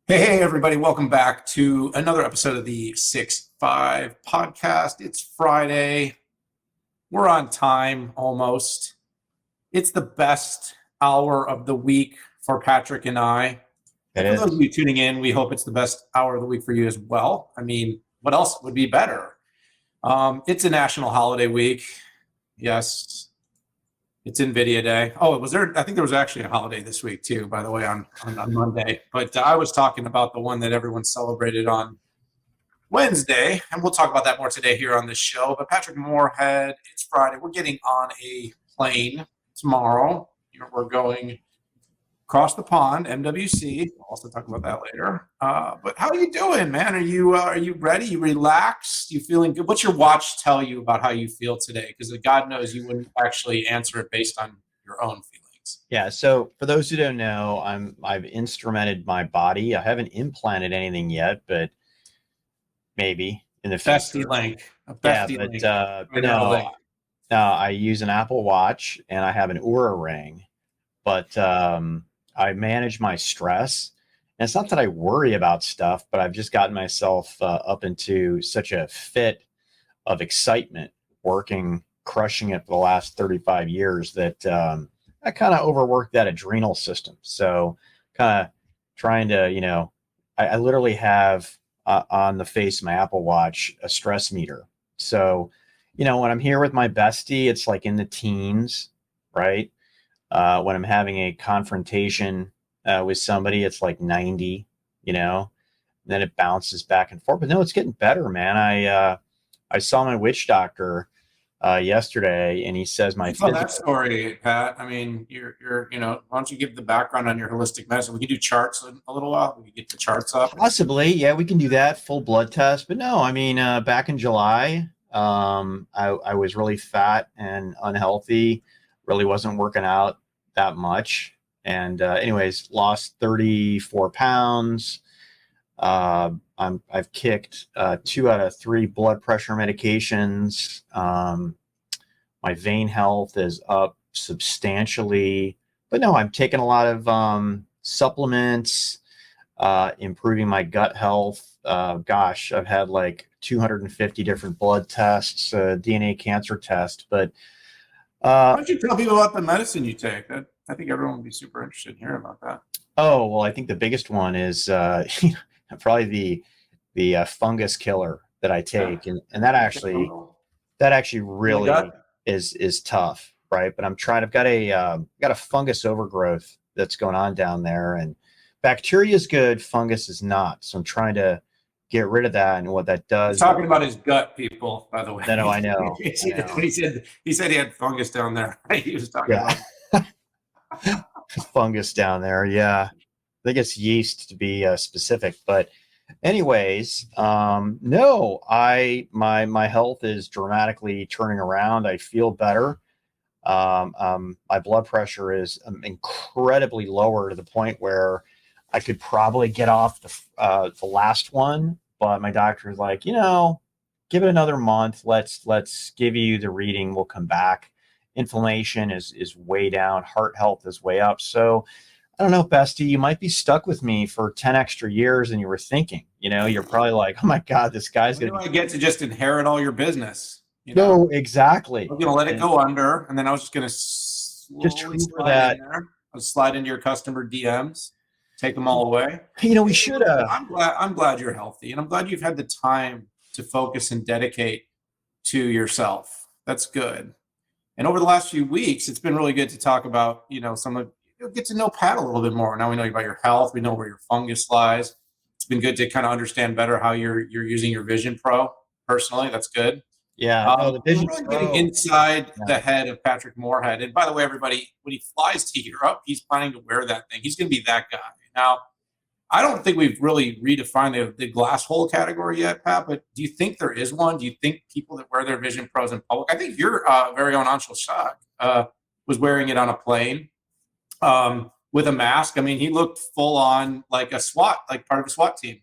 Hey, everybody, welcome back to another episode of the 6-5 podcast. It's Friday. We're on time almost. It's the best hour of the week for Patrick and I. It And for those is. of you tuning in, we hope it's the best hour of the week for you as well. I mean, what else would be better? It's a national holiday week. Yes, it's NVIDIA Day. Oh, was there? I think there was actually a holiday this week too, by the way, on Monday. But I was talking about the one that everyone celebrated on Wednesday, and we'll talk about that more today here on the show. But Patrick Moorhead, it's Friday. We're getting on a plane tomorrow. We're going across the pond, MWC. We'll also talk about that later. But how are you doing, man? Are you ready? You relaxed? You feeling good? What's your watch tell you about how you feel today? Because God knows you wouldn't actually answer it based on your own feelings. Yeah. So for those who don't know, I've instrumented my body. I haven't implanted anything yet, but maybe in the Bestie future. link, a Yeah, bestie but link, right now no, link. I use an Apple Watch and I have an Oura ring, but I manage my stress. And it's not that I worry about stuff, but I've just gotten myself up into such a fit of excitement working, crushing it for the last 35 years that I kind of overworked that adrenal system. So kind of trying to, I literally have on the face of my Apple Watch a stress meter. So, when I'm here with my bestie, it's like in the teens, right? When I'm having a confrontation with somebody, it's like 90, then it bounces back and forth. But no, it's getting better, man. I saw my witch doctor yesterday, and he says my You tell that physical. story, Pat. I mean, why don't you give the background on your holistic medicine? We can do charts in a little while. We can get the charts up. Possibly, yeah, we can do that full blood test. But no, I mean, back in July, I was really fat and unhealthy. Really wasn't working out that much, and anyways, lost 34 pounds. I've kicked 2 out of 3 blood pressure medications. My vein health is up substantially, but no, I'm taking a lot of supplements, improving my gut health. Gosh, I've had like 250 different blood tests, DNA cancer test, but Why uh, don't you tell people about the medicine you take? I think everyone would be super interested in hearing about that. oh well, I think the biggest one is probably the fungus killer that I take, and that actually In the really gut? is tough, right? But I'm trying. I've got a fungus overgrowth that's going on down there, and bacteria is good, fungus is not. So I'm trying to get rid of that, and what that He's does. talking about his gut, people, by the way. No, I know, I When know. he said he had fungus down there. He was talking Yeah, about fungus down there. Yeah, I think it's yeast to be specific, but anyways, no, my health is dramatically turning around. I feel better. My blood pressure is incredibly lower to the point where I could probably get off the last one, but my doctor is like, give it another month. Let's give you the reading. We'll come back. Inflammation is way down. Heart health is way up. So I don't know, Bestie, you might be stuck with me for 10 extra years than you were thinking. You're probably like, oh my God, this guy's when going do to I be. get to just inherit all your business? No, I exactly. was gonna let it And go under, and then I was just gonna just slowly remember slide in that, there. I'll slide into your customer DMs, take them all away. we Hey, should, listen, I'm glad you're healthy, and I'm glad you've had the time to focus and dedicate to yourself. That's good. And over the last few weeks, it's been really good to talk about, some of get to know Pat a little bit more. Now we know about your health. We know where your fungus lies. It's been good to kind of understand better how you're using your Vision Pro personally. That's good. yeah, no, the We're Vision really getting Pro. inside Yeah. the head of Patrick Moorhead. And by the way, everybody, when he flies to Europe, he's planning to wear that thing. He's going to be that guy. Now, I don't think we've really redefined the glass hole category yet, Pat, but do you think there is one? Do you think people that wear their Vision Pros in public? I think your very own Anshul Shah was wearing it on a plane with a mask. I mean, he looked full on like a SWAT, like part of a SWAT team.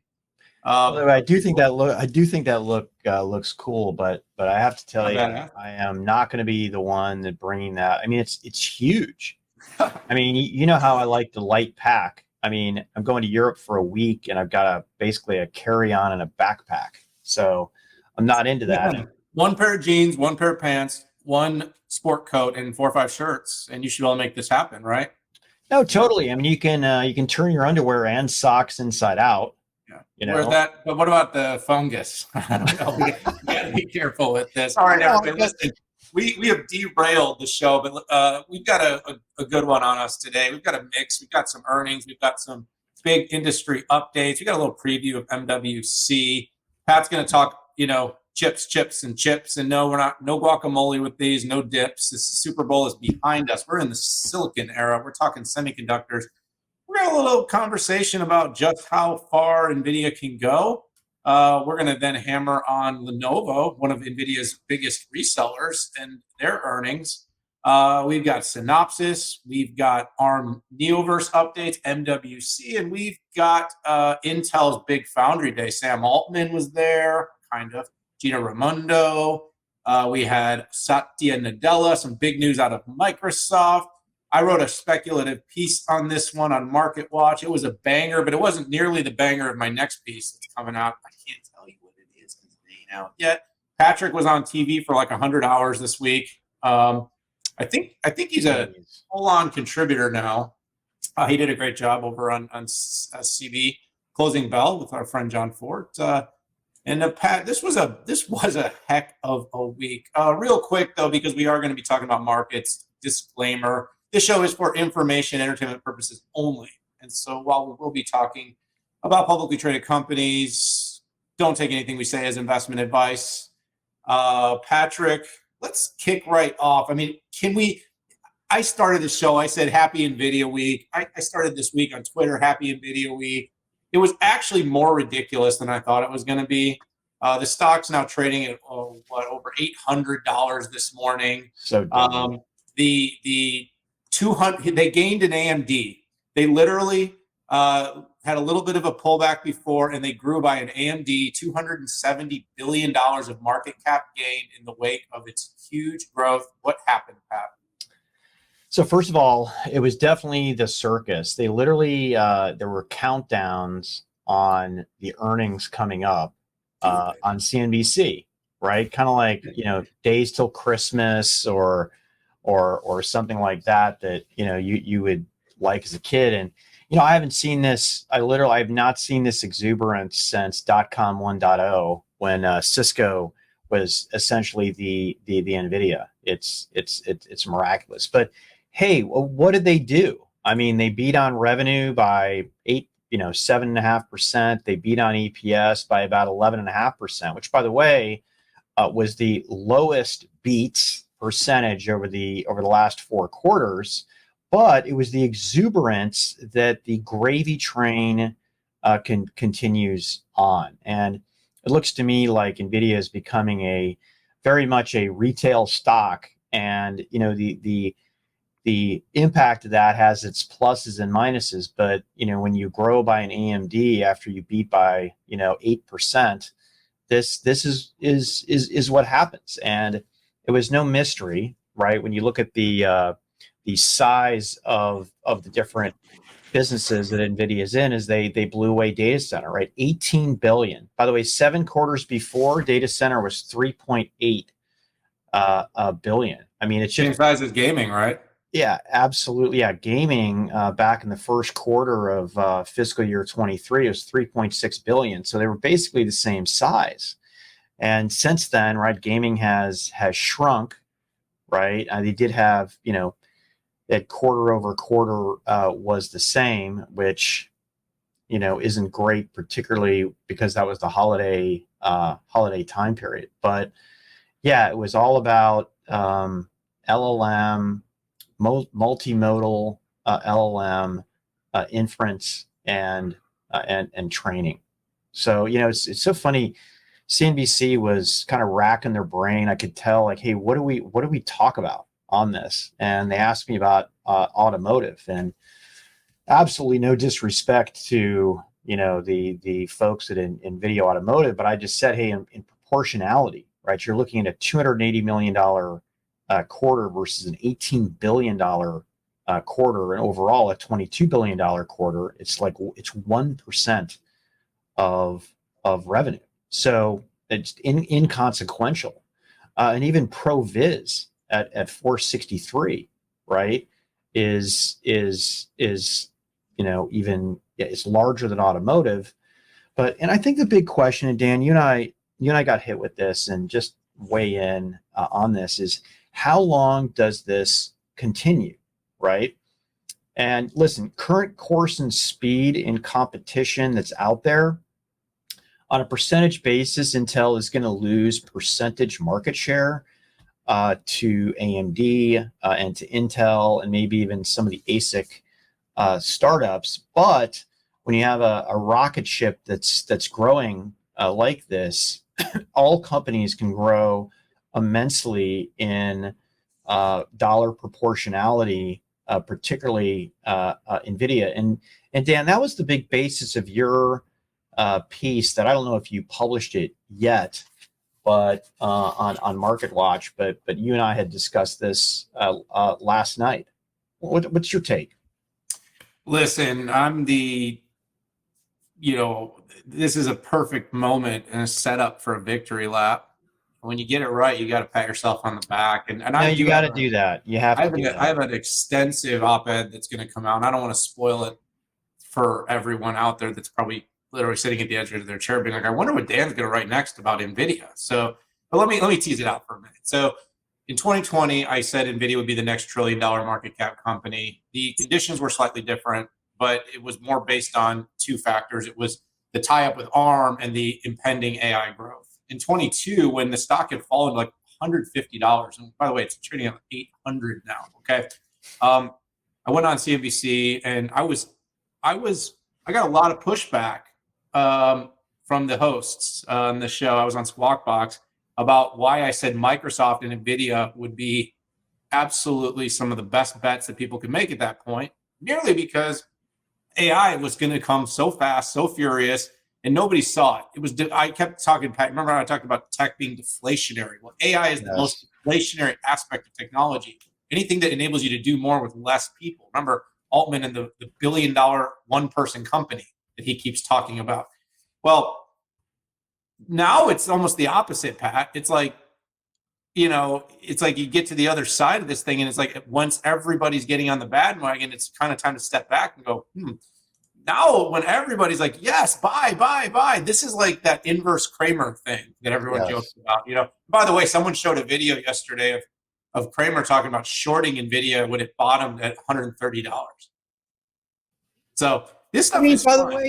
Although I do think that look looks cool, but I have to tell Not you, bad, I am not going to be the one that bringing that. I mean, it's huge. I mean, you know how I like the light pack. I mean, I'm going to Europe for a week and I've got basically a carry-on and a backpack. So I'm not into that. Yeah. One pair of jeans, one pair of pants, one sport coat, and 4 or 5 shirts, and you should all make this happen, right? No, totally. I mean, you can turn your underwear and socks inside out. Yeah. You Where know, that, but what about the fungus? I don't know. We gotta be careful with this. All right, everybody, listen. We have derailed the show, but we've got a good one on us today. We've got a mix. We've got some earnings. We've got some big industry updates. We got a little preview of MWC. Pat's going to talk, chips, and no, we're not, no guacamole with these, no dips. This Super Bowl is behind us. We're in the silicon era. We're talking semiconductors. We're going to have a little conversation about just how far NVIDIA can go. We're going to then hammer on Lenovo, one of NVIDIA's biggest resellers, and their earnings. We've got Synopsys, we've got ARM Neoverse updates, MWC, and we've got Intel's big Foundry day. Sam Altman was there, kind of. Gina Raimondo. We had Satya Nadella, some big news out of Microsoft. I wrote a speculative piece on this one on Market Watch. It was a banger, but it wasn't nearly the banger of my next piece that's coming out. I can't tell you what it is because it ain't out yet. Patrick was on TV for like 100 hours this week. I think he's a full-on contributor now. He did a great job over on CB Closing Bell with our friend John Fort. And Pat, this was a heck of a week. Real quick though, because we are going to be talking about markets. Disclaimer: this show is for information, entertainment purposes only. And so, while we will be talking about publicly traded companies, don't take anything we say as investment advice. Patrick, let's kick right off. I mean, I started the show. I said Happy NVIDIA Week. I started this week on Twitter, Happy NVIDIA Week. It was actually more ridiculous than I thought it was going to be. The stock's now trading at over $800 this morning. So the 200 they gained an AMD. They literally had a little bit of a pullback before, and they grew by an AMD $270 billion of market cap gain in the wake of its huge growth. What happened, Pat? So first of all, it was definitely the circus. They literally, there were countdowns on the earnings coming up on CNBC, right? Kind of like, days till Christmas or something like that you would like as a kid. And, I haven't seen this. I have not seen this exuberance since .com 1.0 when Cisco was essentially the NVIDIA. It's miraculous. But hey, what did they do? I mean, they beat on revenue by 7.5%. They beat on EPS by about 11.5%, which, by the way, was the lowest beats percentage over the last 4 quarters. But it was the exuberance that the gravy train continues on, and it looks to me like NVIDIA is becoming very much a retail stock, and the impact of that has its pluses and minuses. But when you grow by an AMD after you beat by 8%, this is what happens. And it was no mystery, right? When you look at the size of the different businesses that NVIDIA is in, is they blew away data center, right? 18 billion. By the way, 7 quarters before, data center was 3.8 billion. I mean, it's just same size as gaming, right? Yeah, absolutely. Yeah, gaming back in the first quarter of fiscal year 23 was 3.6 billion. So they were basically the same size. And since then, right, gaming has shrunk, right? They did have, that quarter over quarter was the same, which, isn't great, particularly because that was the holiday time period. But yeah, it was all about LLM, multimodal LLM inference and training. So it's so funny. CNBC was kind of racking their brain. I could tell, like, hey, what do we talk about on this? And they asked me about automotive, and absolutely no disrespect to the folks at NVIDIA Automotive, but I just said, hey, in proportionality, right? You're looking at a $280 million quarter versus an $18 billion quarter, and overall a $22 billion quarter, it's 1% of revenue. So it's inconsequential. And even ProViz at 463, right, is even it's larger than automotive. And I think the big question, and Dan, you and I got hit with this, and just weigh in on this, is how long does this continue, right? And listen, current course and speed in competition that's out there, on a percentage basis, Intel is going to lose percentage market share to AMD and to Intel, and maybe even some of the ASIC startups. But when you have a rocket ship that's growing like this, all companies can grow immensely in dollar proportionality, particularly NVIDIA. And Dan, that was the big basis of your piece that I don't know if you published it yet, but on Market Watch, but you and I had discussed this last night. What's your take? Listen, this is a perfect moment and a setup for a victory lap. When you get it right, you got to pat yourself on the back. And you got to do that. You have to do that. I have an extensive op-ed that's going to come out, and I don't want to spoil it for everyone out there that's probably literally sitting at the edge of their chair being like, I wonder what Dan's going to write next about NVIDIA. So, but let me tease it out for a minute. So in 2020, I said NVIDIA would be the next $1 trillion market cap company. The conditions were slightly different, but it was more based on two factors. It was the tie-up with ARM and the impending AI growth. In 22, when the stock had fallen like $150, and by the way, it's trading at $800 now. Okay, I went on CNBC, and I got a lot of pushback from the hosts on the show. I was on Squawk Box about why I said Microsoft and NVIDIA would be absolutely some of the best bets that people could make at that point, merely because AI was going to come so fast, so furious, and nobody saw it. I kept talking, Pat, remember how I talked about tech being deflationary? Well, AI is the most deflationary aspect of technology. Anything that enables you to do more with less people. Remember Altman and the billion-dollar one-person company that he keeps talking about. Well, now it's almost the opposite, Pat. It's like, it's like you get to the other side of this thing, and it's like once everybody's getting on the bandwagon, it's kind of time to step back and go, Now, when everybody's like, yes, buy, this is like that inverse Kramer thing that everyone jokes about. By the way, someone showed a video yesterday of Kramer talking about shorting NVIDIA when it bottomed at $130. So this stuff is by fun. the way,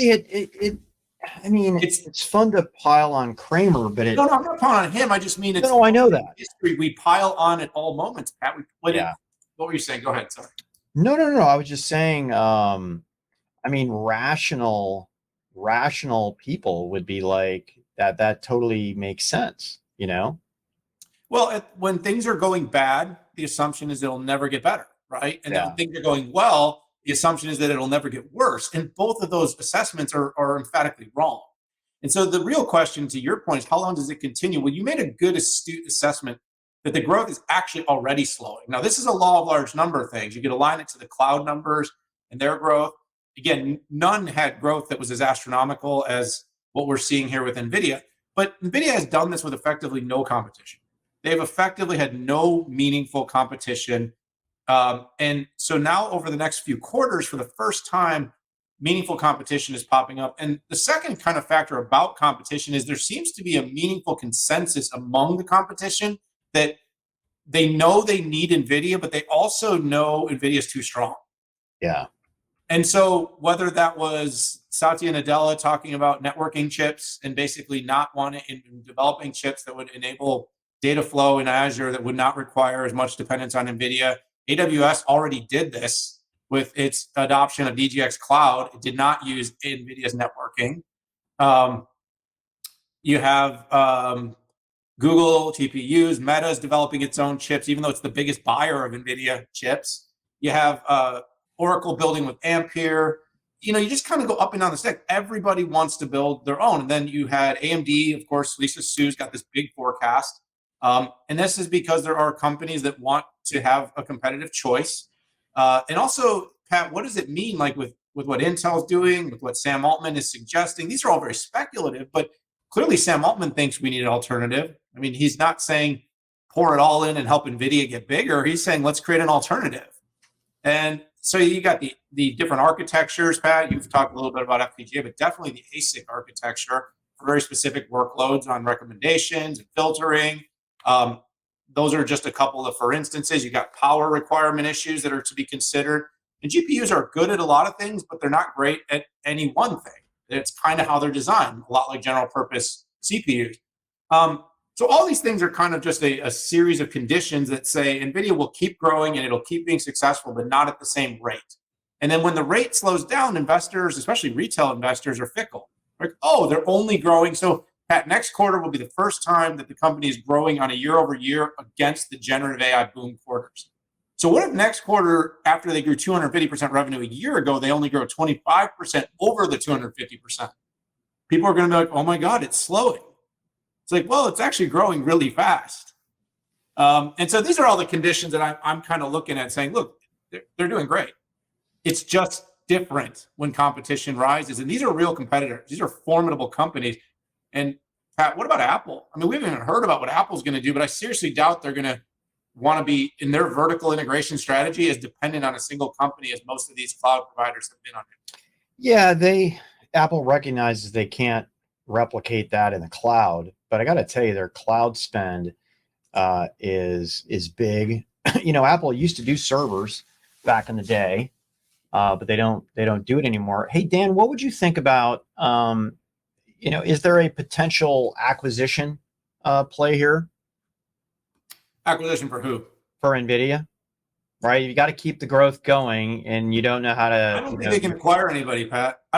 it's fun to pile on Kramer, but no, I'm not piling on him. I just mean it's. No, I know that. History we pile on at all moments, Pat. What were you saying? Go ahead. Sorry. No. I was just saying. Rational people would be like that. That totally makes sense. Well, when things are going bad, the assumption is it'll never get better, right? And then when things are going well, the assumption is that it'll never get worse. And both of those assessments are emphatically wrong. And so the real question, to your point, is how long does it continue? Well, you made a good, astute assessment that the growth is actually already slowing. Now, this is a law of large number things. You could align it to the cloud numbers and their growth. Again, none had growth that was as astronomical as what we're seeing here with NVIDIA. But NVIDIA has done this with effectively no competition. They've effectively had no meaningful competition. And so now over the next few quarters, for the first time, meaningful competition is popping up. And the second kind of factor about competition is there seems to be a meaningful consensus among the competition that they know they need NVIDIA, but they also know NVIDIA is too strong. Yeah. And so whether that was Satya Nadella talking about networking chips and basically not wanting in developing chips that would enable data flow in Azure that would not require as much dependence on NVIDIA. AWS already did this with its adoption of DGX Cloud. It did not use NVIDIA's networking. You have Google TPUs, Meta's developing its own chips, even though it's the biggest buyer of NVIDIA chips. You have Oracle building with Ampere. You just kind of go up and down the stack. Everybody wants to build their own. And then you had AMD, of course, Lisa Su's got this big forecast. And this is because there are companies that want to have a competitive choice. And also, Pat, what does it mean, like with what Intel's doing, with what Sam Altman is suggesting? These are all very speculative, but clearly Sam Altman thinks we need an alternative. I mean, he's not saying pour it all in and help NVIDIA get bigger. He's saying let's create an alternative. And so you got the different architectures, Pat. You've talked a little bit about FPGA, but definitely the ASIC architecture for very specific workloads on recommendations and filtering. Those are just a couple of, for instances. You got power requirement issues that are to be considered. And GPUs are good at a lot of things, but they're not great at any one thing. It's kind of how they're designed, a lot like general purpose CPUs. So all these things are kind of just a series of conditions that say NVIDIA will keep growing and it'll keep being successful, but not at the same rate. And then when the rate slows down, investors, especially retail investors, are fickle. Like, oh, they're only growing. So Pat, next quarter will be the first time that the company is growing on a year over year against the generative AI boom quarters. So what if next quarter, after they grew 250% revenue a year ago, they only grow 25% over the 250%? People are going to be like, oh my God, it's slowing. It's like, well, it's actually growing really fast. And so these are all the conditions that I'm kind of looking at saying, look, they're doing great. It's just different when competition rises. And these are real competitors. These are formidable companies. And Pat, what about Apple? I mean, we haven't even heard about what Apple's going to do, but I seriously doubt they're going to want to be in their vertical integration strategy as dependent on a single company as most of these cloud providers have been on it. Yeah, Apple recognizes they can't replicate that in the cloud, but I got to tell you, their cloud spend is big. Apple used to do servers back in the day, but they don't do it anymore. Hey, Dan, what would you think about is there a potential acquisition play here? Acquisition for who? For NVIDIA, right? You got to keep the growth going, and you don't know how to. I don't think they can acquire anybody, Pat. I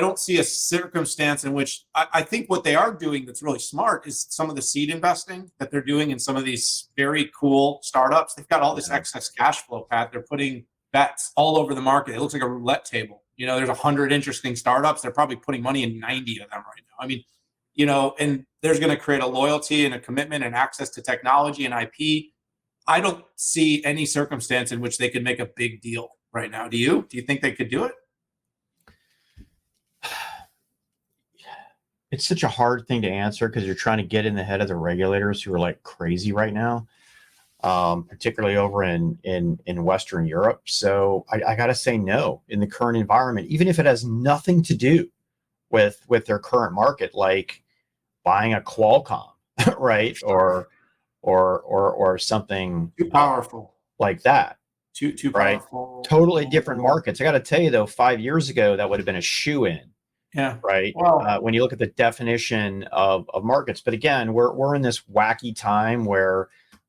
don't see a circumstance in which I think what they are doing that's really smart is some of the seed investing that they're doing in some of these very cool startups. They've got all this excess cash flow, Pat. They're putting bets all over the market. It looks like a roulette table. There's 100 interesting startups. They're probably putting money in 90 of them right now. I mean, and there's going to create a loyalty and a commitment and access to technology and IP. I don't see any circumstance in which they could make a big deal right now. Do you? Do you think they could do it? It's such a hard thing to answer because you're trying to get in the head of the regulators who are like crazy right now, particularly over in Western Europe. So I got to say no in the current environment, even if it has nothing to do with their current market, like buying a Qualcomm, right? Or something too powerful like that. Too right? Powerful. Totally different markets. I got to tell you though, 5 years ago, that would have been a shoe-in. Yeah. Right. Well, when you look at the definition of markets, but again, we're in this wacky time where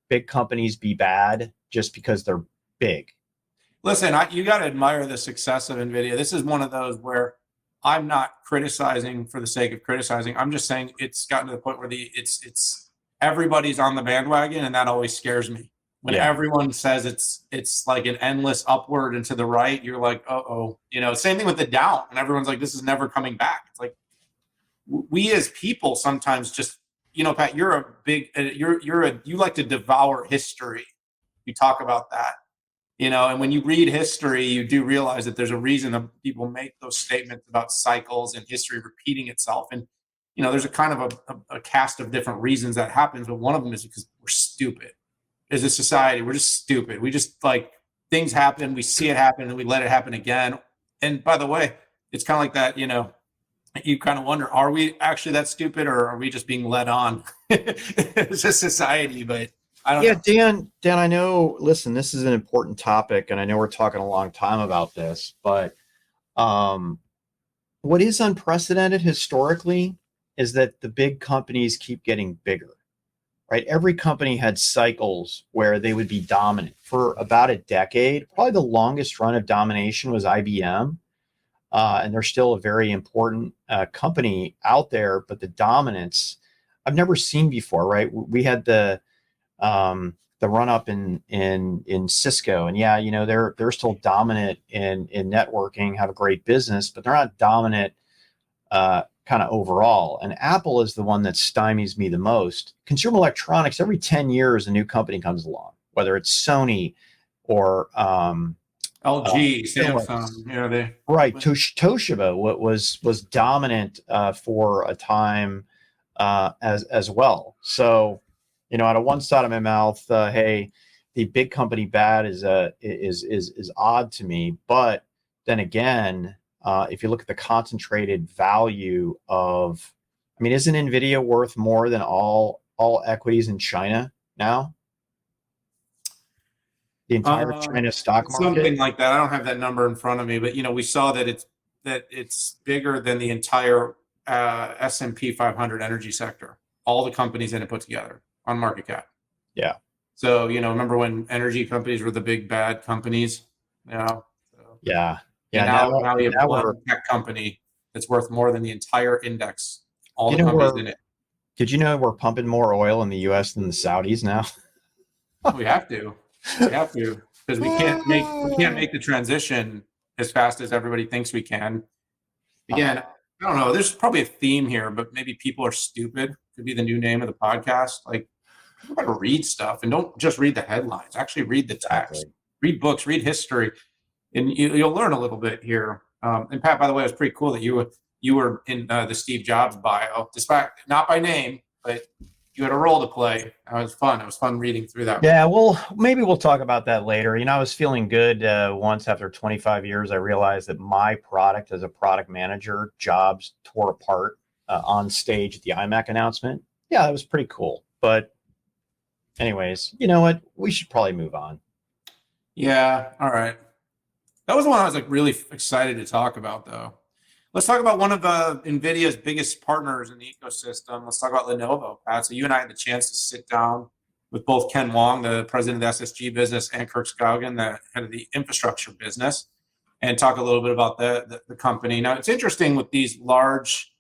big companies be bad just because they're big. Listen, you got to admire the success of NVIDIA. This is one of those where I'm not criticizing for the sake of criticizing. I'm just saying it's gotten to the point where it's everybody's on the bandwagon, and that always scares me. When everyone says it's like an endless upward and to the right, you're like, uh-oh. Same thing with the down, and everyone's like, this is never coming back. It's like we as people sometimes just, Pat, you're a big, you like to devour history. You talk about that, and when you read history, you do realize that there's a reason that people make those statements about cycles and history repeating itself. And, there's a kind of a cast of different reasons that happens, but one of them is because we're stupid. As a society, we're just stupid. We just like things happen, we see it happen, and we let it happen again. And by the way, it's kind of like that, you kind of wonder, are we actually that stupid, or are we just being led on as a society? But I don't know. Dan, I know, listen, this is an important topic, and I know we're talking a long time about this, but what is unprecedented historically is that the big companies keep getting bigger. Right? Every company had cycles where they would be dominant for about a decade. Probably the longest run of domination was IBM. And they're still a very important company out there, but the dominance I've never seen before, right? We had the run up in Cisco, and they're still dominant in networking, have a great business, but they're not dominant kind of overall. And Apple is the one that stymies me the most. Consumer electronics, every 10 years, a new company comes along, whether it's Sony, or LG, Philips. Samsung, they Right. Toshiba was dominant for a time as well. So, out of one side of my mouth, hey, the big company bad is odd to me. But then again, if you look at the concentrated value of, isn't NVIDIA worth more than all equities in China now? The entire China stock market? Something like that. I don't have that number in front of me, but we saw that it's bigger than the entire S&P 500 energy sector. All the companies in it put together on market cap. Yeah. So remember when energy companies were the big bad companies? So, yeah. Now you have one tech company that's worth more than the entire index. All the companies in it. Did you know we're pumping more oil in the U.S. than the Saudis now? We have to. We have to, because we can't make the transition as fast as everybody thinks we can. Again, I don't know. There's probably a theme here, but maybe people are stupid. Could be the new name of the podcast. Like, people got to read stuff and don't just read the headlines. Actually, read the text, read books, read history, and you'll learn a little bit here. And Pat, by the way, it was pretty cool that you were in the Steve Jobs bio, despite not by name, but you had a role to play. It was fun. It was fun reading through that. Yeah, well, maybe we'll talk about that later. I was feeling good once after 25 years. I realized that my product as a product manager jobs tore apart on stage at the iMac announcement. Yeah, that was pretty cool. But anyways, you know what? We should probably move on. Yeah, all right. That was the one I was really excited to talk about, though. Let's talk about one of NVIDIA's biggest partners in the ecosystem. Let's talk about Lenovo, Pat. So you and I had the chance to sit down with both Ken Wong, the president of the SSG business, and Kirk Skaugen, the head of the infrastructure business, and talk a little bit about the company. Now, it's interesting with these large,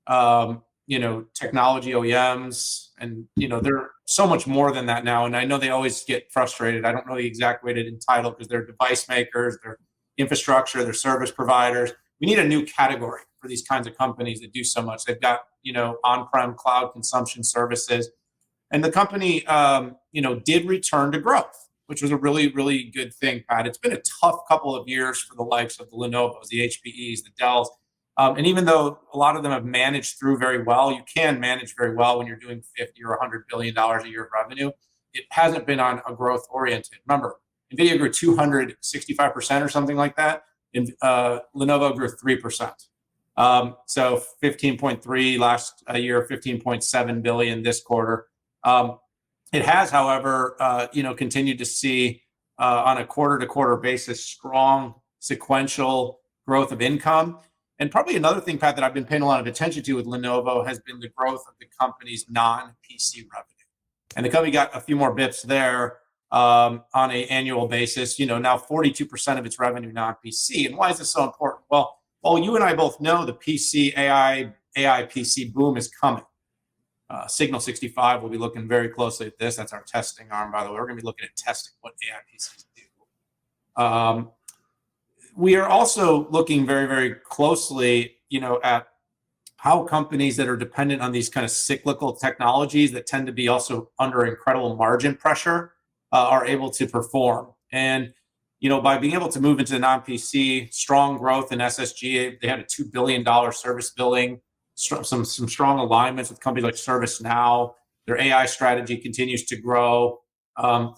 technology OEMs, and, they're so much more than that now. And I know they always get frustrated. I don't know the exact way to entitle, because they're device makers, they're infrastructure, they're service providers. We need a new category for these kinds of companies that do so much. They've got, on-prem cloud consumption services. And the company, did return to growth, which was a really, really good thing, Pat. It's been a tough couple of years for the likes of the Lenovos, the HPEs, the Dells. And even though a lot of them have managed through very well, you can manage very well when you're doing $50 or $100 billion a year of revenue. It hasn't been on a growth oriented. Remember, NVIDIA grew 265% or something like that. And Lenovo grew 3%. So 15.3 last year, 15.7 billion this quarter. It has, however, continued to see on a quarter-to-quarter basis strong sequential growth of income. And probably another thing, Pat, that I've been paying a lot of attention to with Lenovo has been the growth of the company's non-PC revenue. And the company got a few more bips there on an annual basis. Now 42% of its revenue non-PC. And why is this so important? Well, you and I both know the PC AI PC boom is coming. Signal 65 will be looking very closely at this. That's our testing arm, by the way. We're going to be looking at testing what AI PCs do. We are also looking very, very closely, at how companies that are dependent on these kind of cyclical technologies that tend to be also under incredible margin pressure are able to perform. And, by being able to move into the non-PC, strong growth in SSG, they had a $2 billion service billing, some strong alignments with companies like ServiceNow. Their AI strategy continues to grow.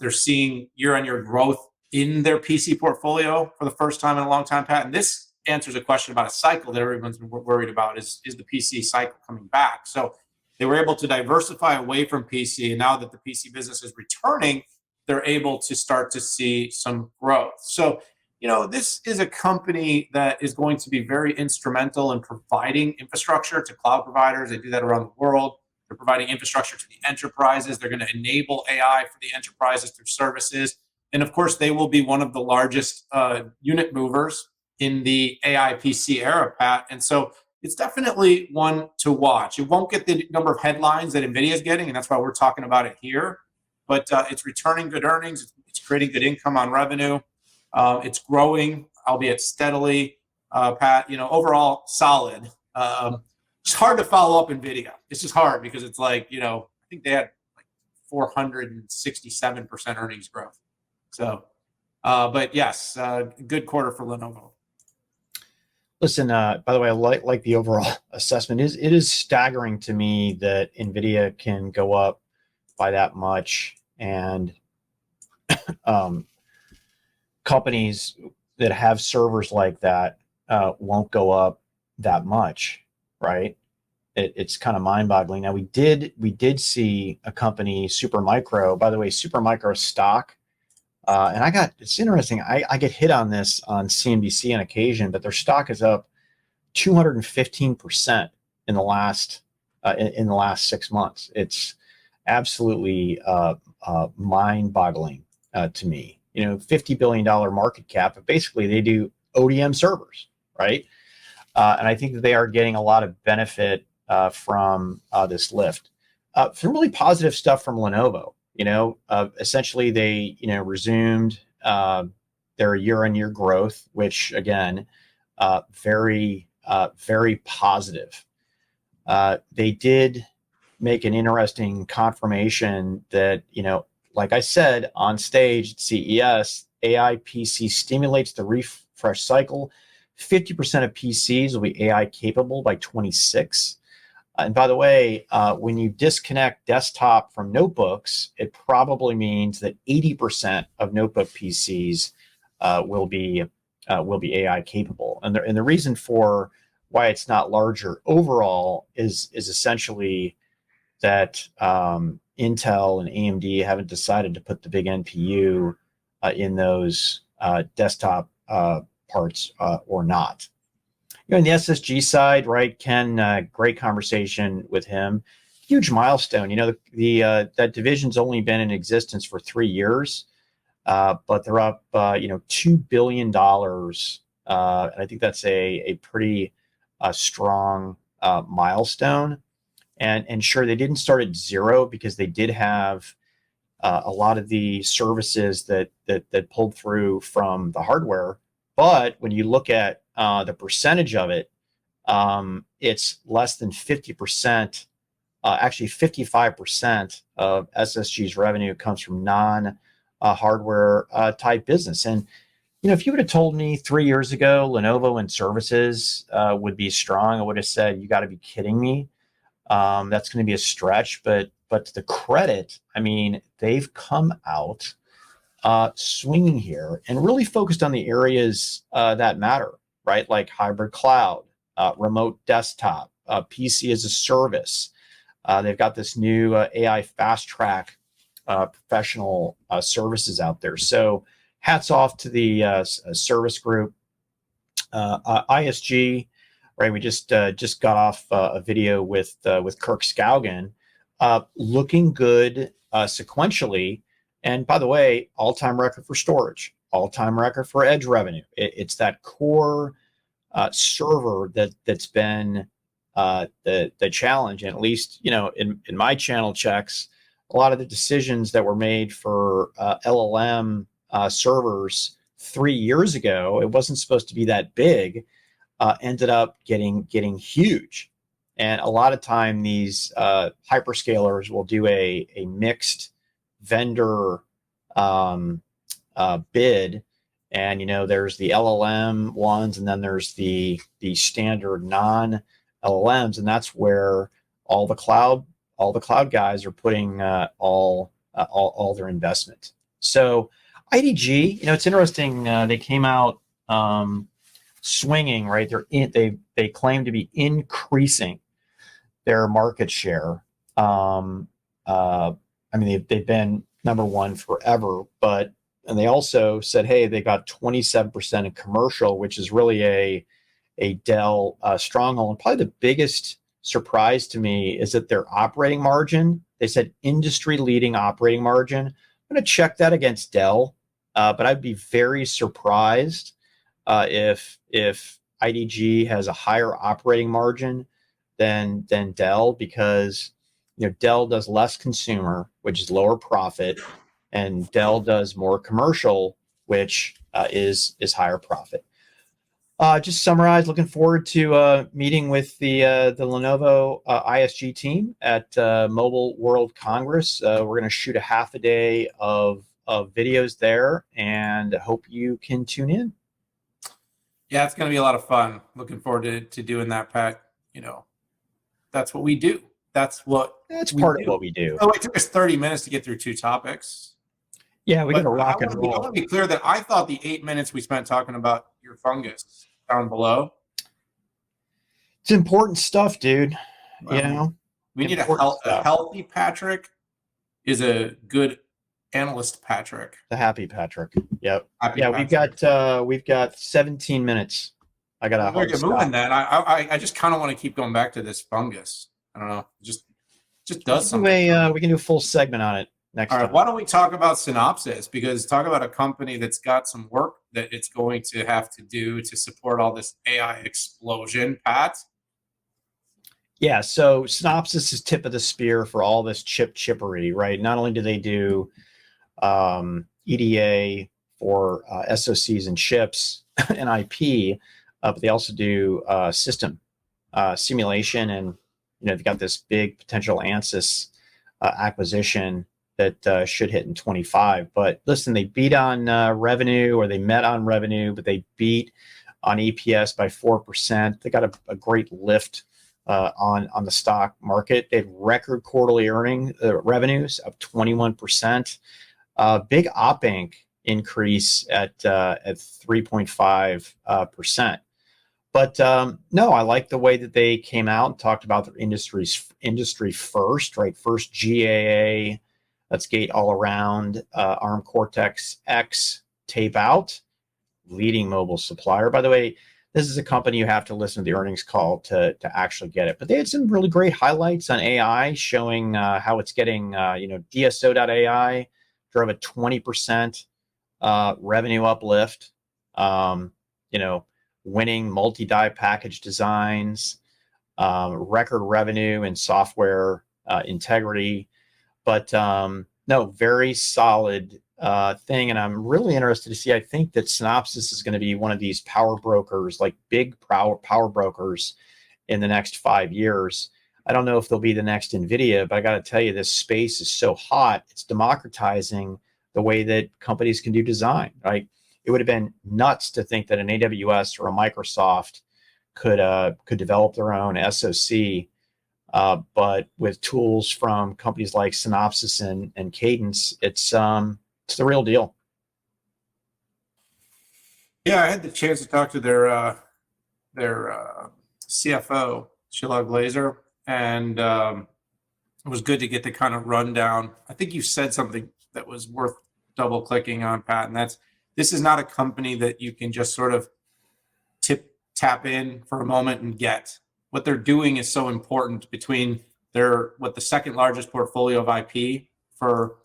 They're seeing year-on-year growth in their PC portfolio for the first time in a long time, Pat. And this answers a question about a cycle that everyone's been worried about. Is the PC cycle coming back? So they were able to diversify away from PC. And now that the PC business is returning, they're able to start to see some growth. So, this is a company that is going to be very instrumental in providing infrastructure to cloud providers. They do that around the world. They're providing infrastructure to the enterprises. They're going to enable AI for the enterprises through services. And of course, they will be one of the largest unit movers in the AI PC era, Pat. And so it's definitely one to watch. It won't get the number of headlines that NVIDIA is getting, and that's why we're talking about it here. But it's returning good earnings. It's creating good income on revenue. It's growing, albeit steadily. Pat, overall solid. It's hard to follow up NVIDIA. It's just hard because it's I think they had 467% earnings growth. So But yes, good quarter for Lenovo. Listen, by the way, I like the overall assessment. It is staggering to me that NVIDIA can go up by that much, and companies that have servers like that won't go up that much, right? It's kind of mind-boggling. Now we did see a company, Supermicro. By the way, Supermicro stock, and it's interesting. I get hit on this on CNBC on occasion, but their stock is up 215% in the last 6 months. It's absolutely mind-boggling to me. $50 billion market cap, but basically they do ODM servers, right? And I think that they are getting a lot of benefit from this lift. Some really positive stuff from Lenovo. Essentially they resumed their year-on-year growth, which again, very positive. They did make an interesting confirmation that, like I said on stage at CES, AI PC stimulates the refresh cycle. 50% of PCs will be AI capable by 26. And by the way, when you disconnect desktop from notebooks, it probably means that 80% of notebook PCs will be AI capable. And the reason for why it's not larger overall is essentially that Intel and AMD haven't decided to put the big NPU in those desktop parts or not. On the SSG side, right, Ken, great conversation with him. Huge milestone. That division's only been in existence for 3 years, but they're up, $2 billion. And I think that's a pretty strong milestone. And sure, they didn't start at zero because they did have a lot of the services that pulled through from the hardware. But when you look at the percentage of it, it's less than 50%. Actually, 55% of SSG's revenue comes from non-hardware type business. And if you would have told me 3 years ago Lenovo and services would be strong, I would have said, "You got to be kidding me. That's going to be a stretch." But to the credit, I mean, they've come out swinging here and really focused on the areas that matter, right? Like hybrid cloud, remote desktop, PC as a service. They've got this new AI fast track professional services out there. So hats off to the service group. ISG, right? We just got off a video with Kirk Skaugen, looking good sequentially. And by the way, all-time record for storage, all-time record for edge revenue. It's that core server that's been the challenge. And at least, in my channel checks, a lot of the decisions that were made for LLM servers 3 years ago, it wasn't supposed to be that big, ended up getting huge. And a lot of time these hyperscalers will do a mixed vendor bid, and there's the LLM ones, and then there's the standard non LLMs, and that's where all the cloud guys are putting all their investment. So IDG, it's interesting. They came out swinging, right? They claim to be increasing their market share. I mean, they've been number one forever, and they also said, hey, they got 27% in commercial, which is really a Dell stronghold. And probably the biggest surprise to me is that their operating margin, they said industry leading operating margin. I'm going to check that against Dell, but I'd be very surprised if IDG has a higher operating margin than Dell, because Dell does less consumer, which is lower profit, and Dell does more commercial, which is higher profit. Just summarize, looking forward to meeting with the Lenovo ISG team at Mobile World Congress. We're going to shoot a half a day of of videos there, and hope you can tune in. Yeah, it's going to be a lot of fun. Looking forward to doing that, Pat. That's what we do. That's part of what we do. Oh, it took us 30 minutes to get through 2 topics. Yeah, we got to rock and I roll. want to be clear that I thought the 8 minutes we spent talking about your fungus down below. It's important stuff, dude. We need a healthy Patrick is a good analyst Patrick. The happy Patrick. Yep. Patrick. We've got 17 minutes. I got to get moving. Then I just kind of want to keep going back to this fungus. I don't know. Just does something. We can do a full segment on it next time. Why don't we talk about Synopsys? Because talk about a company that's got some work that it's going to have to do to support all this AI explosion, Pat. Yeah, so Synopsys is tip of the spear for all this chippery, right? Not only do they do EDA for SoCs and chips and IP, but they also do system simulation, and they've got this big potential ANSYS acquisition that should hit in 25. But listen, they beat on revenue, or they met on revenue, but they beat on EPS by 4%. They got a great lift on the stock market. They had record quarterly revenues of 21%. Big op inc increase at 3.5%. But no, I like the way that they came out and talked about their industry first, right? First GAA, that's gate all around, ARM Cortex X tape out, leading mobile supplier. By the way, this is a company you have to listen to the earnings call to actually get it. But they had some really great highlights on AI, showing how it's getting, DSO.ai drove a 20% revenue uplift, winning multi-die package designs, record revenue and software integrity. But no, very solid thing. And I'm really interested to see, I think that Synopsys is going to be one of these power brokers, like big power brokers in the next 5 years. I don't know if they'll be the next NVIDIA, but I got to tell you, this space is so hot. It's democratizing the way that companies can do design, right? It would have been nuts to think that an AWS or a Microsoft could develop their own SoC. But with tools from companies like Synopsys and Cadence, it's the real deal. Yeah, I had the chance to talk to their CFO, Sheila Glazer, and it was good to get the kind of rundown. I think you said something that was worth double clicking on, Pat, and this is not a company that you can just sort of tap in for a moment and get. What they're doing is so important between the second largest portfolio of IP for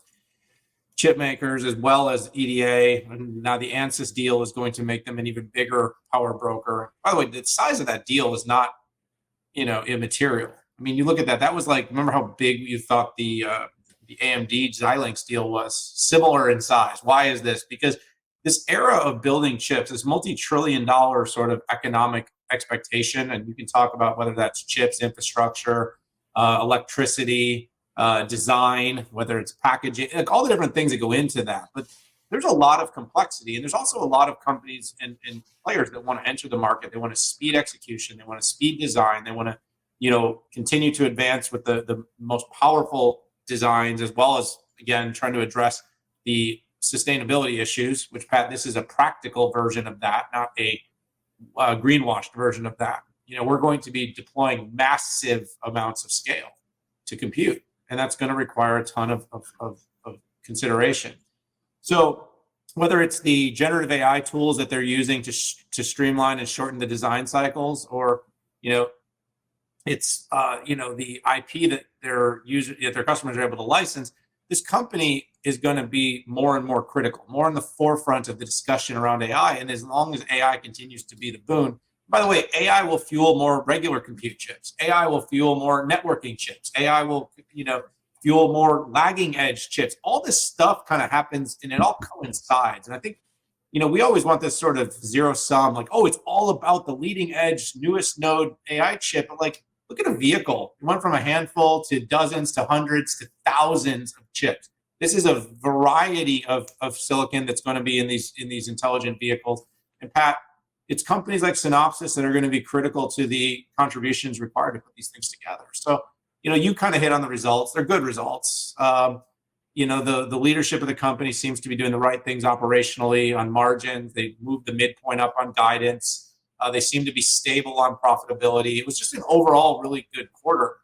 chip makers, as well as EDA. And now the ANSYS deal is going to make them an even bigger power broker. By the way, the size of that deal is not, immaterial. I mean, you look at that. That was like, remember how big you thought the AMD Xilinx deal was? Similar in size. Why is this? Because this era of building chips, this multi-trillion-dollar sort of economic expectation, and you can talk about whether that's chips, infrastructure, electricity, design, whether it's packaging, like all the different things that go into that. But there's a lot of complexity, and there's also a lot of companies and players that want to enter the market. They want to speed execution, they want to speed design, they want to continue to advance with the most powerful designs, as well as, again, trying to address the sustainability issues, which, Pat, this is a practical version of that, not a greenwashed version of that. We're going to be deploying massive amounts of scale to compute, and that's going to require a ton of consideration. So whether it's the generative AI tools that they're using to streamline and shorten the design cycles, or it's the IP that their customers are able to license, this company is going to be more and more critical, more in the forefront of the discussion around AI. And as long as AI continues to be the boon, by the way, AI will fuel more regular compute chips. AI will fuel more networking chips. AI will, fuel more lagging edge chips. All this stuff kind of happens, and it all coincides. And I think, we always want this sort of zero sum, like, oh, it's all about the leading edge, newest node AI chip. But like, look at a vehicle. It went from a handful to dozens to hundreds to thousands of chips. This is a variety of silicon that's going to be in these intelligent vehicles. And Pat, it's companies like Synopsys that are going to be critical to the contributions required to put these things together. So, you kind of hit on the results. They're good results. The leadership of the company seems to be doing the right things operationally on margins. They moved the midpoint up on guidance. They seem to be stable on profitability. It was just an overall really good quarter.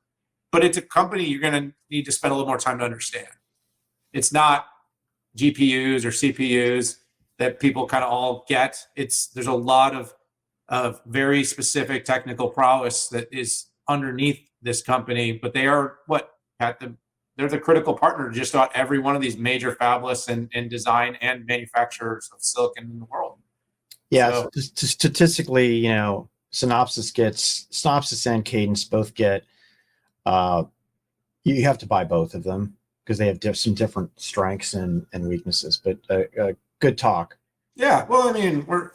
But it's a company you're going to need to spend a little more time to understand. It's not GPUs or CPUs that people kind of all get. There's a lot of very specific technical prowess that is underneath this company, but they are they're the critical partner to just about every one of these major fabless and design and manufacturers of silicon in the world. Yeah, so, statistically, Synopsys and Cadence both get, you have to buy both of them because they have some different strengths and weaknesses, but good talk. Yeah, well, I mean, we're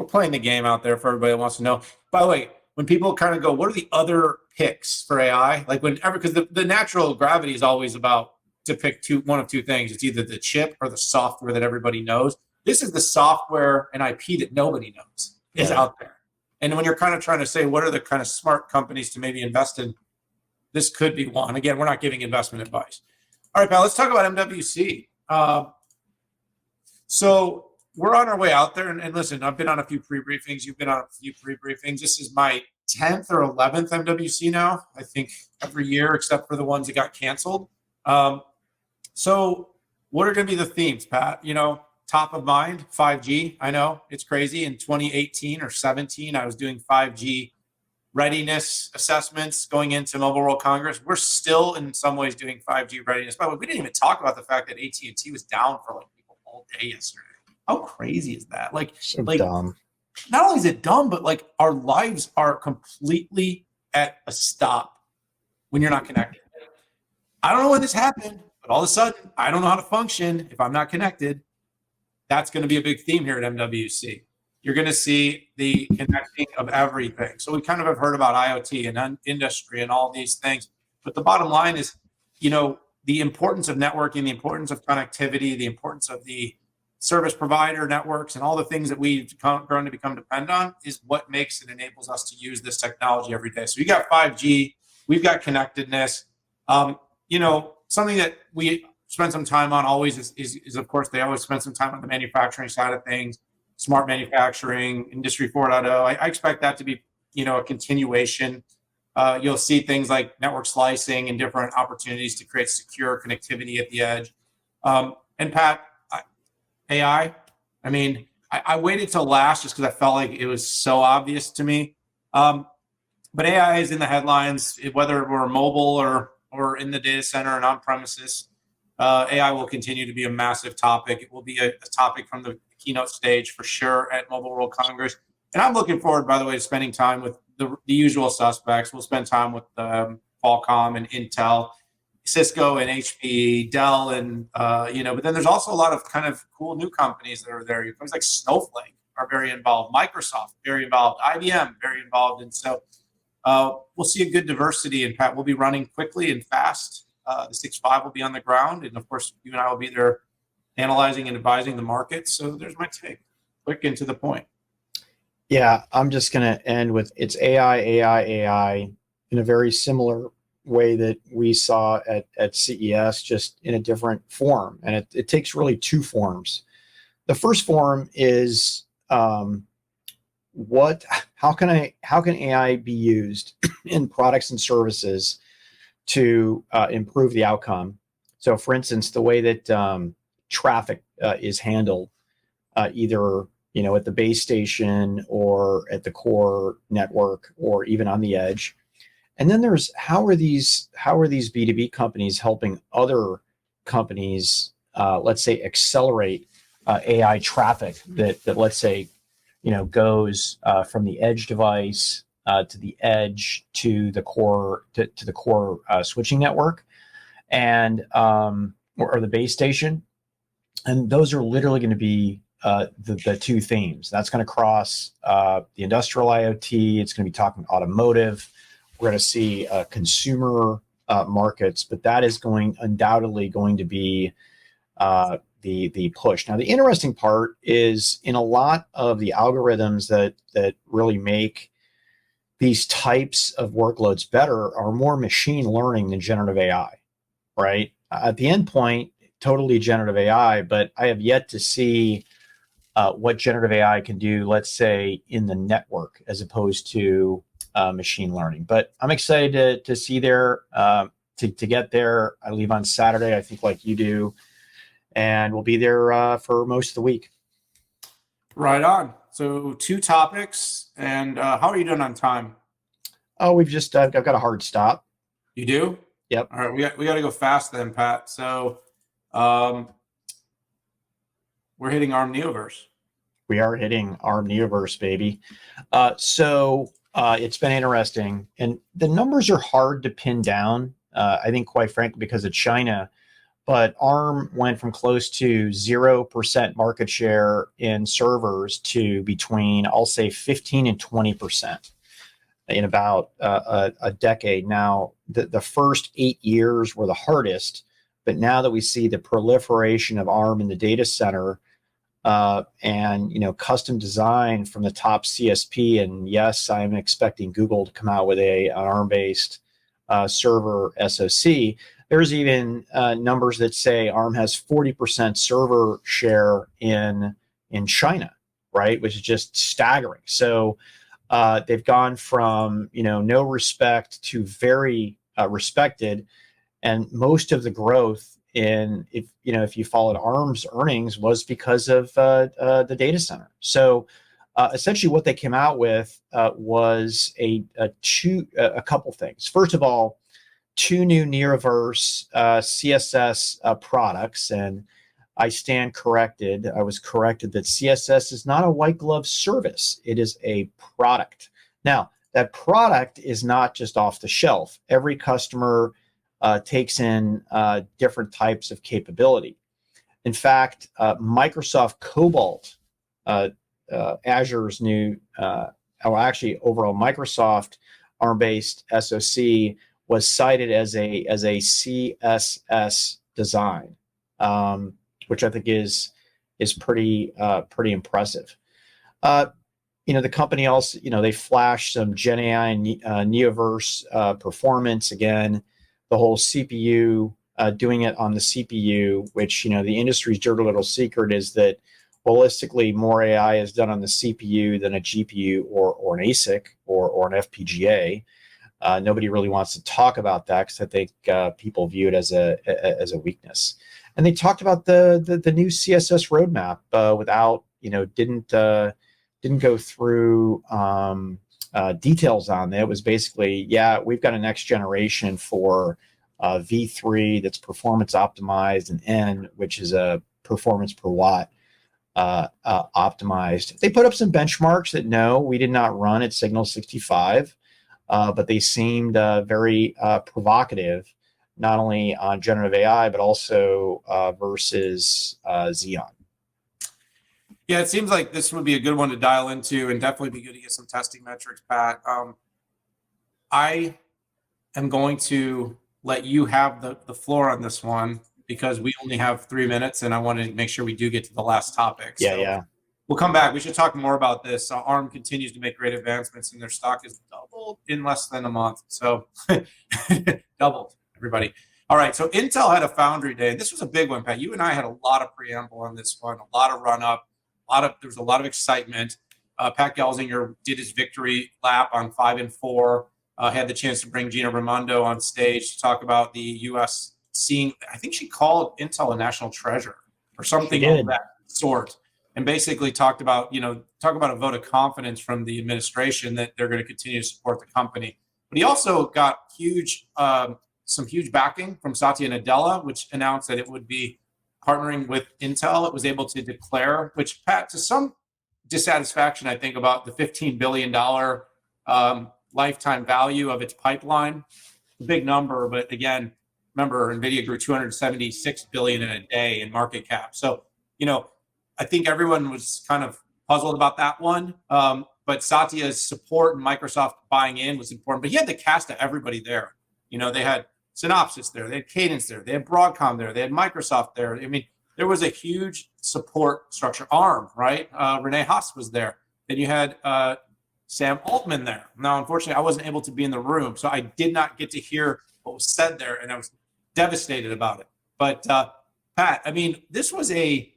playing the game out there for everybody that wants to know. By the way, when people kind of go, what are the other picks for AI? Like because the natural gravity is always about to pick one of two things. It's either the chip or the software that everybody knows. This is the software and IP that nobody knows is out there. And when you're kind of trying to say, what are the kind of smart companies to maybe invest in? This could be one. Again, we're not giving investment advice. All right, pal, let's talk about MWC. So we're on our way out there. And listen, I've been on a few pre-briefings. You've been on a few pre-briefings. This is my 10th or 11th MWC now, I think, every year, except for the ones that got canceled. So what are going to be the themes, Pat? Top of mind, 5G. I know it's crazy. In 2018 or 17, I was doing 5G readiness assessments going into Mobile World Congress. We're still in some ways doing 5G readiness. By the way, we didn't even talk about the fact that AT&T was down for people all day yesterday. How crazy is that? So dumb. Not only is it dumb, but our lives are completely at a stop when you're not connected. I don't know when this happened, but all of a sudden, I don't know how to function if I'm not connected. That's going to be a big theme here at MWC. You're going to see the connecting of everything. So we kind of have heard about IoT and industry and all these things. But the bottom line is, the importance of networking, the importance of connectivity, the importance of the service provider networks and all the things that we've grown to become dependent on is what makes and enables us to use this technology every day. So you got 5G, we've got connectedness. Something that we spend some time on always is of course, they always spend some time on the manufacturing side of things, smart manufacturing, Industry 4.0. I expect that to be, a continuation. You'll see things like network slicing and different opportunities to create secure connectivity at the edge. And Pat, AI, I waited till last just because I felt like it was so obvious to me. But AI is in the headlines, whether we're mobile or in the data center and on premises. AI will continue to be a massive topic. It will be a topic from the keynote stage for sure at Mobile World Congress. And I'm looking forward, by the way, to spending time with the usual suspects. We'll spend time with Qualcomm and Intel, Cisco and HP, Dell, and but then there's also a lot of kind of cool new companies that are there. Companies like Snowflake are very involved, Microsoft very involved, IBM very involved, and so we'll see a good diversity. And Pat, we'll be running quickly and fast. The 6.5 will be on the ground, and of course, you and I will be there analyzing and advising the market. So there's my take, quick and to the point. Yeah, I'm just going to end with it's AI in a very similar way that we saw at CES, just in a different form. And it takes really two forms. The first form is how can AI be used in products and services to improve the outcome? So for instance, the way that traffic is handled, either at the base station or at the core network or even on the edge. And then there's how are these B2B companies helping other companies, let's say, accelerate AI traffic that let's say, goes from the edge device to the edge to the core to the core switching network, and or the base station. And those are literally going to be the two themes. That's going to cross the industrial IoT. It's going to be talking automotive. We're going to see consumer markets, but that is undoubtedly going to be the push. Now, the interesting part is in a lot of the algorithms that really make these types of workloads better are more machine learning than generative AI, right? At the end point, totally generative AI, but I have yet to see what generative AI can do, let's say, in the network as opposed to machine learning. But I'm excited to see there, to get there. I leave on Saturday, I think, like you do, and we'll be there for most of the week. Right on. So 2 topics, and how are you doing on time? Oh, I've got a hard stop. You do? Yep. All right, we got to go fast then, Pat. So we're hitting ARM Neoverse. We are hitting ARM Neoverse, baby. So it's been interesting, and the numbers are hard to pin down. I think, quite frankly, because of China. But ARM went from close to 0% market share in servers to between, I'll say, 15 and 20% in about a decade. Now, the first 8 years were the hardest, but now that we see the proliferation of ARM in the data center and custom design from the top CSP, and yes, I'm expecting Google to come out with an ARM-based server SoC. There's even numbers that say ARM has 40% server share in China, right? Which is just staggering. So they've gone from no respect to very respected, and most of the growth if you followed ARM's earnings was because of the data center. So essentially, what they came out with was a couple things. First of all, 2 new Neoverse CSS products, and I stand corrected. I was corrected that CSS is not a white glove service. It is a product. Now, that product is not just off the shelf. Every customer takes in different types of capability. In fact, Microsoft Cobalt, Azure's new, overall Microsoft ARM-based SoC, was cited as a CSS design, which I think is pretty impressive. The company also, they flashed some Gen AI and Neoverse performance again. The whole CPU, doing it on the CPU, which the industry's dirty little secret is that holistically more AI is done on the CPU than a GPU or an ASIC or an FPGA. Nobody really wants to talk about that because I think people view it as a weakness. And they talked about the new CSS roadmap without didn't go through details on it. It was basically, we've got a next generation for V3 that's performance optimized, and N, which is a performance per watt optimized. They put up some benchmarks that no, we did not run at Signal 65. But they seemed very provocative, not only on generative AI, but also versus Xeon. Yeah, it seems like this would be a good one to dial into, and definitely be good to get some testing metrics, Pat. I am going to let you have the floor on this one because we only have 3 minutes, and I want to make sure we do get to the last topic. Yeah. We'll come back. We should talk more about this. ARM continues to make great advancements, and their stock is doubled in less than a month. So doubled, everybody. All right. So Intel had a Foundry day, and this was a big one, Pat. You and I had a lot of preamble on this one, a lot of run up, there was a lot of excitement. Pat Gelsinger did his victory lap on 5 and 4. Had the chance to bring Gina Raimondo on stage to talk about the U.S. seeing. I think she called Intel a national treasure or something of that sort. And basically talked about a vote of confidence from the administration that they're going to continue to support the company. But he also got some huge backing from Satya Nadella, which announced that it would be partnering with Intel. It was able to declare, which, Pat, to some dissatisfaction, I think, about the $15 billion lifetime value of its pipeline. A big number, but again, remember, NVIDIA grew $276 billion in a day in market cap. So, I think everyone was kind of puzzled about that one. But Satya's support and Microsoft buying in was important. But he had the cast of everybody there. They had Synopsys there, they had Cadence there, they had Broadcom there, they had Microsoft there. I mean, there was a huge support structure. ARM, right? Renee Haas was there. Then you had Sam Altman there. Now, unfortunately, I wasn't able to be in the room, so I did not get to hear what was said there, and I was devastated about it. But Pat, I mean, this was a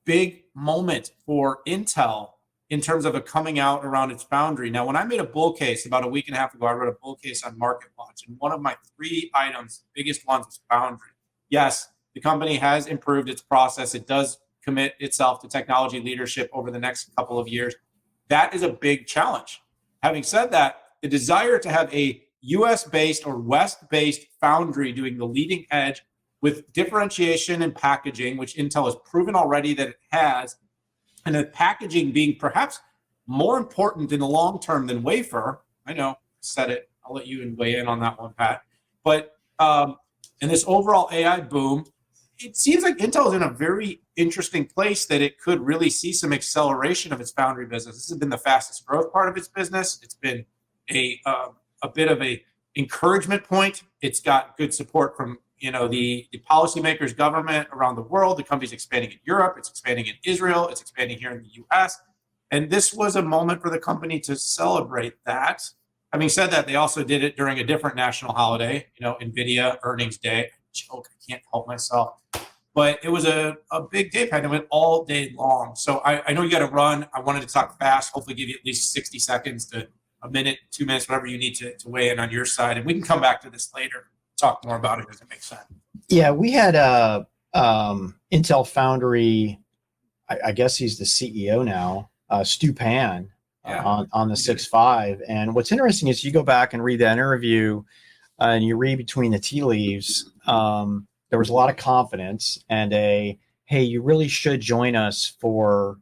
big moment for Intel in terms of it coming out around its Foundry. Now, when I made a bull case about a week and a half ago, I wrote a bull case on Market Watch, and one of my 3 items, the biggest ones, was Foundry. Yes, the company has improved its process. It does commit itself to technology leadership over the next couple of years. That is a big challenge. Having said that, the desire to have a US-based or West-based foundry doing the leading edge with differentiation and packaging, which Intel has proven already that it has, and the packaging being perhaps more important in the long term than wafer. I know, I said it. I'll let you weigh in on that one, Pat. But in this overall AI boom, it seems like Intel is in a very interesting place that it could really see some acceleration of its foundry business. This has been the fastest growth part of its business. It's been a bit of a encouragement point. It's got good support from the policymakers, government around the world. The company's expanding in Europe. It's expanding in Israel. It's expanding here in the U.S. And this was a moment for the company to celebrate that. Having said that, they also did it during a different national holiday, NVIDIA earnings day. Joke, I can't help myself. But it was a big day, Pat. It went all day long. So I know you got to run. I wanted to talk fast, hopefully give you at least 60 seconds to a minute, 2 minutes, whatever you need to weigh in on your side. And we can come back to this later, talk more about it as it makes sense. Yeah, we had Intel Foundry, I guess he's the CEO now, Stu Pan, on the 6.5. And what's interesting is you go back and read that interview and you read between the tea leaves, there was a lot of confidence and hey, you really should join us for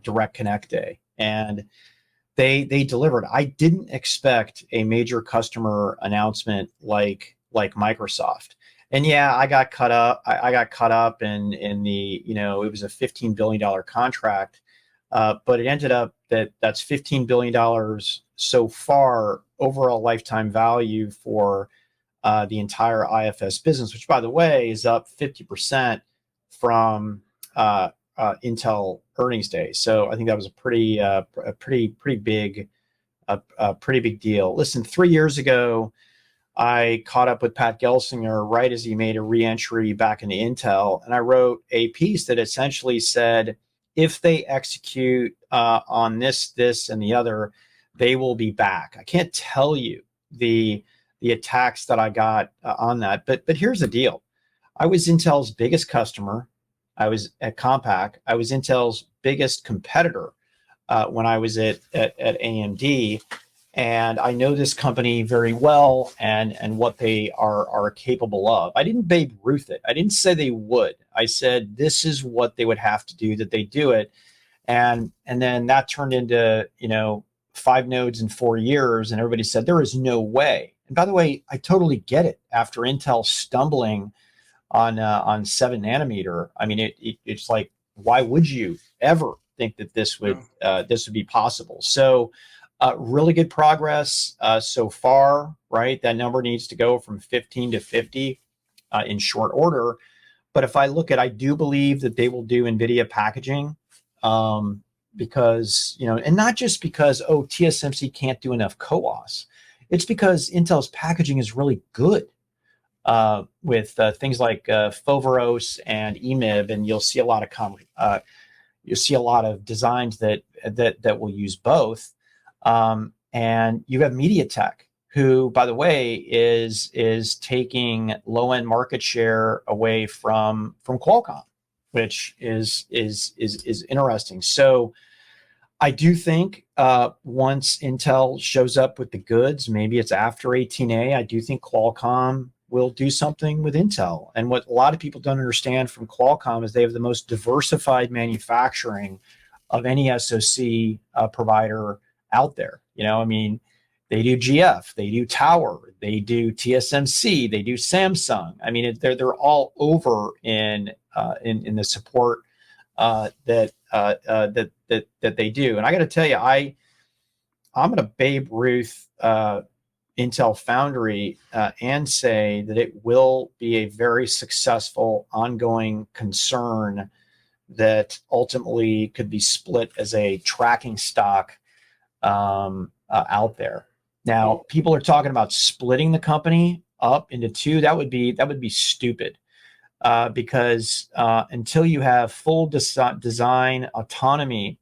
Direct Connect Day. And they delivered. I didn't expect a major customer announcement like Microsoft. And yeah, I got caught up in the, it was a $15 billion contract, but it ended up that's $15 billion so far overall lifetime value for the entire IFS business, which, by the way, is up 50% from Intel earnings day. So I think that was a pretty big deal. Listen, 3 years ago, I caught up with Pat Gelsinger right as he made a re-entry back into Intel, and I wrote a piece that essentially said, if they execute on this, and the other, they will be back. I can't tell you the attacks that I got on that, but here's the deal. I was Intel's biggest customer. I was at Compaq. I was Intel's biggest competitor when I was at AMD. And I know this company very well and what they are capable of. I didn't Babe Ruth it. I didn't say they would. I said this is what they would have to do, that they do it. And then that turned into 5 nodes in 4 years, and everybody said there is no way. And by the way, I totally get it. After Intel stumbling on 7 nanometer, I mean it's like, why would you ever think that this would be possible? So. Really good progress so far, right? That number needs to go from 15 to 50 in short order. But if I look at, I do believe that they will do NVIDIA packaging because, and not just because, TSMC can't do enough CoWoS. It's because Intel's packaging is really good with things like Foveros and EMIB, and you'll see a lot of designs that will use both. And you have MediaTek, who, by the way, is taking low-end market share away from Qualcomm, which is interesting. So I do think once Intel shows up with the goods, maybe it's after 18A, I do think Qualcomm will do something with Intel. And what a lot of people don't understand from Qualcomm is they have the most diversified manufacturing of any SoC provider out there. They do GF, they do Tower, they do TSMC, they do Samsung. I mean, they're all over in the support that they do. And I got to tell you, I'm going to Babe Ruth Intel Intel Foundry and say that it will be a very successful ongoing concern that ultimately could be split as a tracking stock out there. Now, people are talking about splitting the company up into two. That would be stupid because until you have full design autonomy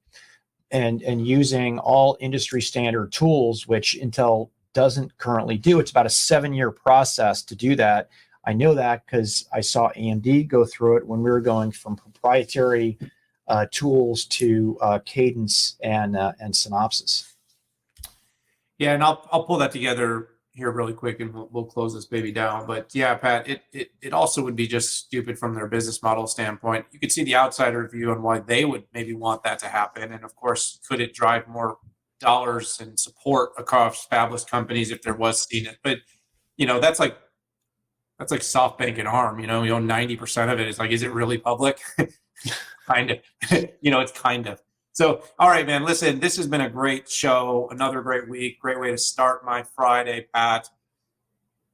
and using all industry standard tools, which Intel doesn't currently do, it's about a 7-year process to do that. I know that because I saw AMD go through it when we were going from proprietary tools to Cadence and Synopsys. Yeah, and I'll pull that together here really quick, and we'll close this baby down. But yeah, Pat, it also would be just stupid from their business model standpoint. You could see the outsider view on why they would maybe want that to happen, and of course, could it drive more dollars and support across fabless companies if there was seen it? But that's like SoftBank and ARM. You own 90% of it. It's like, is it really public? Kind of. It's kind of. So, all right, man, listen, this has been a great show, another great week, great way to start my Friday, Pat.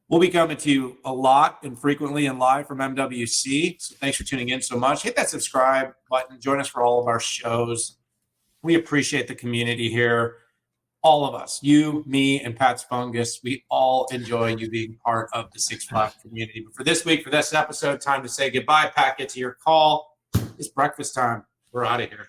We'll be coming to you a lot and frequently and live from MWC. So thanks for tuning in so much. Hit that subscribe button. Join us for all of our shows. We appreciate the community here. All of us, you, me, and Pat's Fungus, we all enjoy you being part of the 6-Flag community. But for this week, for this episode, time to say goodbye. Pat, get to your call. It's breakfast time. We're out of here.